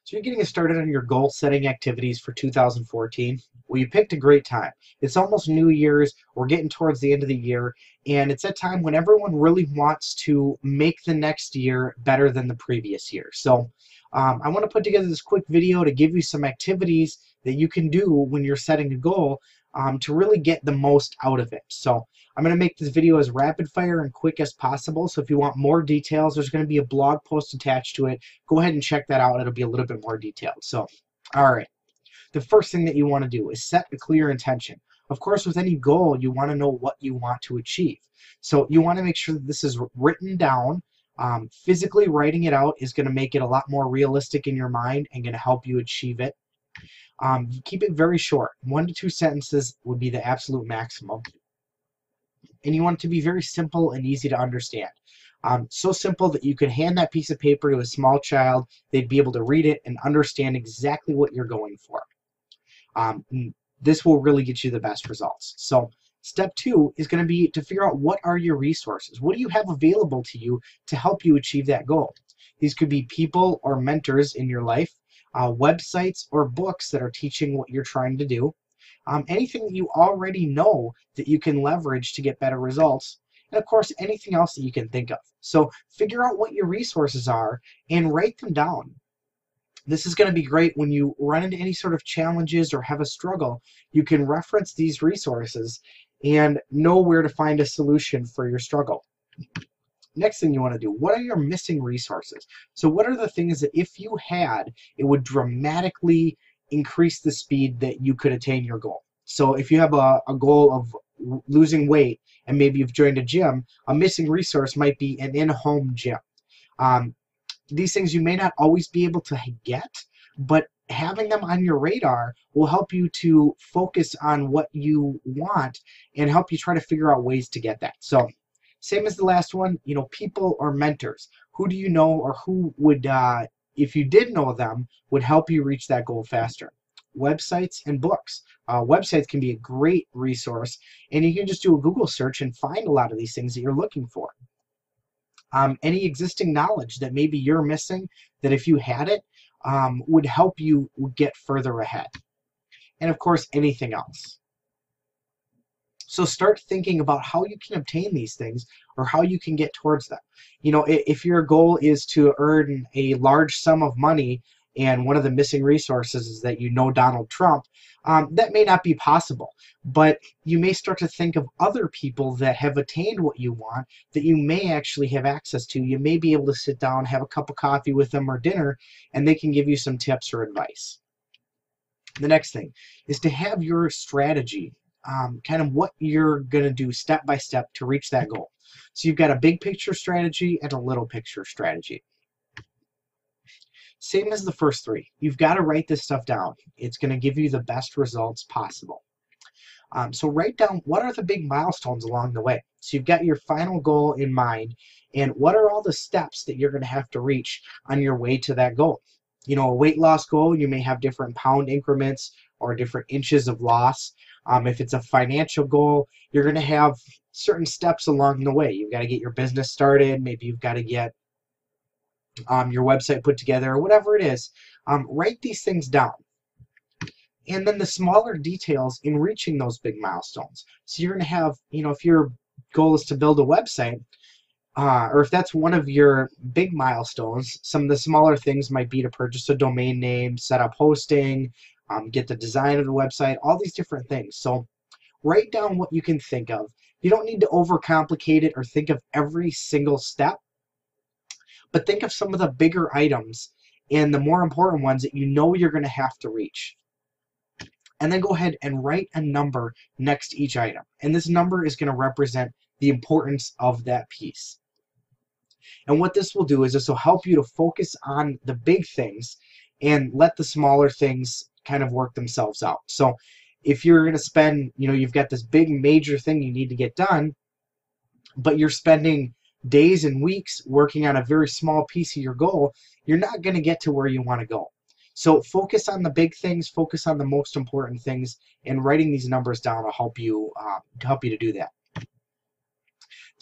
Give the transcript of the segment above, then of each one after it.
So you're getting started on your goal setting activities for 2014. Well, you picked a great time. It's almost New Year's. We're getting towards the end of the year, and it's that time when everyone really wants to make the next year better than the previous year. So I want to put together this quick video to give you some activities that you can do when you're setting a goal to really get the most out of it. So I'm going to make this video as rapid fire and quick as possible. So if you want more details, there's going to be a blog post attached to it. Go ahead and check that out. It'll be a little bit more detailed. So, all right. The first thing that you want to do is set a clear intention. Of course, with any goal, you want to know what you want to achieve. So you want to make sure that this is written down. Physically writing it out is going to make it a lot more realistic in your mind and going to help you achieve it. Keep it very short. 1 to 2 sentences would be the absolute maximum. And you want it to be very simple and easy to understand. So simple that you could hand that piece of paper to a small child, they'd be able to read it and understand exactly what you're going for. This will really get you the best results. So step 2 is going to be to figure out what are your resources. What do you have available to you to help you achieve that goal? These could be people or mentors in your life, websites or books that are teaching what you're trying to do. Anything that you already know that you can leverage to get better results, and of course anything else that you can think of. So figure out what your resources are and write them down. This is going to be great when you run into any sort of challenges or have a struggle. You can reference these resources and know where to find a solution for your struggle. Next thing you want to do, what are your missing resources? So what are the things that if you had, it would dramatically increase the speed that you could attain your goal? So if you have a goal of losing weight and maybe you've joined a gym, a missing resource might be an in-home gym. These things you may not always be able to get, but having them on your radar will help you to focus on what you want and help you try to figure out ways to get that. So same as the last one, people or mentors. Who do you know, or who would, if you did know them, would help you reach that goal faster? Websites and books. Websites can be a great resource, and you can just do a Google search and find a lot of these things that you're looking for. Any existing knowledge that maybe you're missing, that if you had it, would help you get further ahead. And of course, anything else. So start thinking about how you can obtain these things or how you can get towards them. If your goal is to earn a large sum of money and one of the missing resources is that Donald Trump, that may not be possible. But you may start to think of other people that have attained what you want that you may actually have access to. You may be able to sit down, have a cup of coffee with them or dinner, and they can give you some tips or advice. The next thing is to have your strategy. Kind of what you're going to do step by step to reach that goal. So you've got a big picture strategy and a little picture strategy. Same as the first 3. You've got to write this stuff down. It's going to give you the best results possible. So write down what are the big milestones along the way. So you've got your final goal in mind, and what are all the steps that you're going to have to reach on your way to that goal. A weight loss goal, you may have different pound increments or different inches of loss. If it's a financial goal, you're going to have certain steps along the way. You've got to get your business started. Maybe you've got to get your website put together or whatever it is. Write these things down. And then the smaller details in reaching those big milestones. So you're going to have, if your goal is to build a website, or if that's one of your big milestones, some of the smaller things might be to purchase a domain name, set up hosting, get the design of the website, all these different things. So write down what you can think of. You don't need to overcomplicate it or think of every single step, but think of some of the bigger items and the more important ones that you're going to have to reach. And then go ahead and write a number next to each item. And this number is going to represent the importance of that piece. And what this will do is this will help you to focus on the big things and let the smaller things kind of work themselves out. So if you're going to spend, you've got this big major thing you need to get done, but you're spending days and weeks working on a very small piece of your goal, you're not going to get to where you want to go. So focus on the big things, focus on the most important things, and writing these numbers down will help you to do that.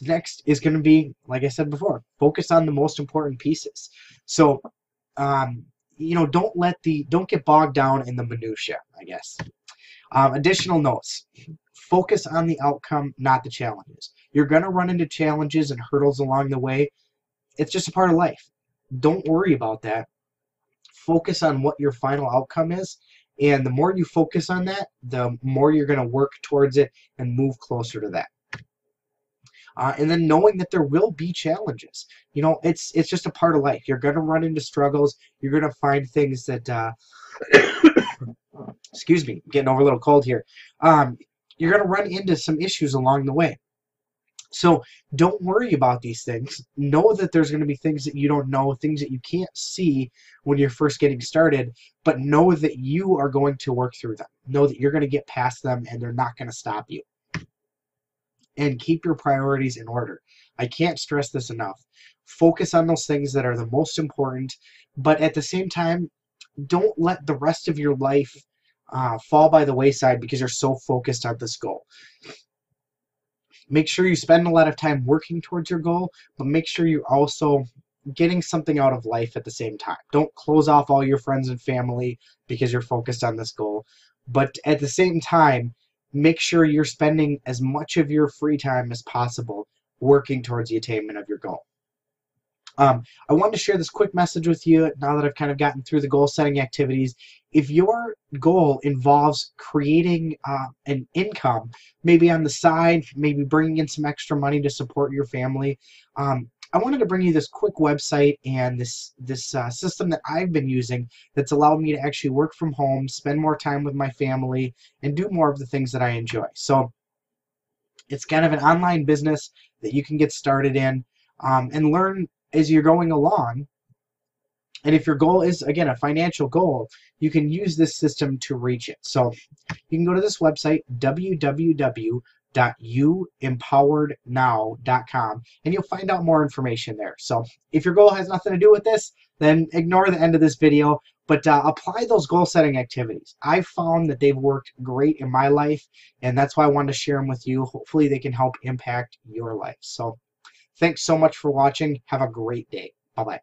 Next is going to be, like I said before, focus on the most important pieces. So don't get bogged down in the minutia, I guess. Additional notes. Focus on the outcome, not the challenges. You're going to run into challenges and hurdles along the way. It's just a part of life. Don't worry about that. Focus on what your final outcome is. And the more you focus on that, the more you're going to work towards it and move closer to that. And then knowing that there will be challenges. It's just a part of life. You're going to run into struggles. You're going to find things that, excuse me, getting over a little cold here. You're going to run into some issues along the way. So don't worry about these things. Know that there's going to be things that you don't know, things that you can't see when you're first getting started, but know that you are going to work through them. Know that you're going to get past them and they're not going to stop you. And keep your priorities in order. I can't stress this enough. Focus on those things that are the most important, but at the same time, don't let the rest of your life fall by the wayside because you're so focused on this goal. Make sure you spend a lot of time working towards your goal, but make sure you're also getting something out of life at the same time. Don't close off all your friends and family because you're focused on this goal, but at the same time, make sure you're spending as much of your free time as possible working towards the attainment of your goal. I wanted to share this quick message with you now that I've kind of gotten through the goal setting activities. If your goal involves creating an income, maybe on the side, maybe bringing in some extra money to support your family, I wanted to bring you this quick website and this system that I've been using that's allowed me to actually work from home, spend more time with my family, and do more of the things that I enjoy. So it's kind of an online business that you can get started in and learn as you're going along. And if your goal is, again, a financial goal, you can use this system to reach it. So you can go to this website, www.youempowerednow.com, and you'll find out more information there. So if your goal has nothing to do with this, then ignore the end of this video, but apply those goal setting activities. I've found that they've worked great in my life, and that's why I wanted to share them with you. Hopefully they can help impact your life. So thanks so much for watching. Have a great day. Bye-bye.